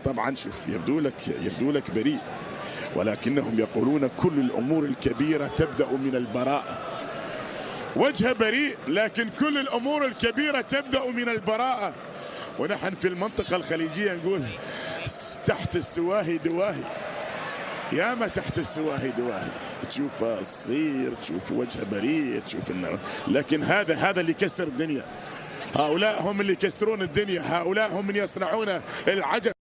طبعا شوف يبدو لك بريء، ولكنهم يقولون كل الأمور الكبيرة تبدأ من البراءة. وجه بريء، لكن كل الأمور الكبيرة تبدأ من البراءة. ونحن في المنطقة الخليجية نقول تحت السواهي دواهي، ياما تحت السواهي دواهي، تشوف صغير، تشوف وجه بريء، تشوف انه، لكن هذا اللي يكسر الدنيا. هؤلاء هم اللي يكسرون الدنيا، هؤلاء هم من يصنعون العجب.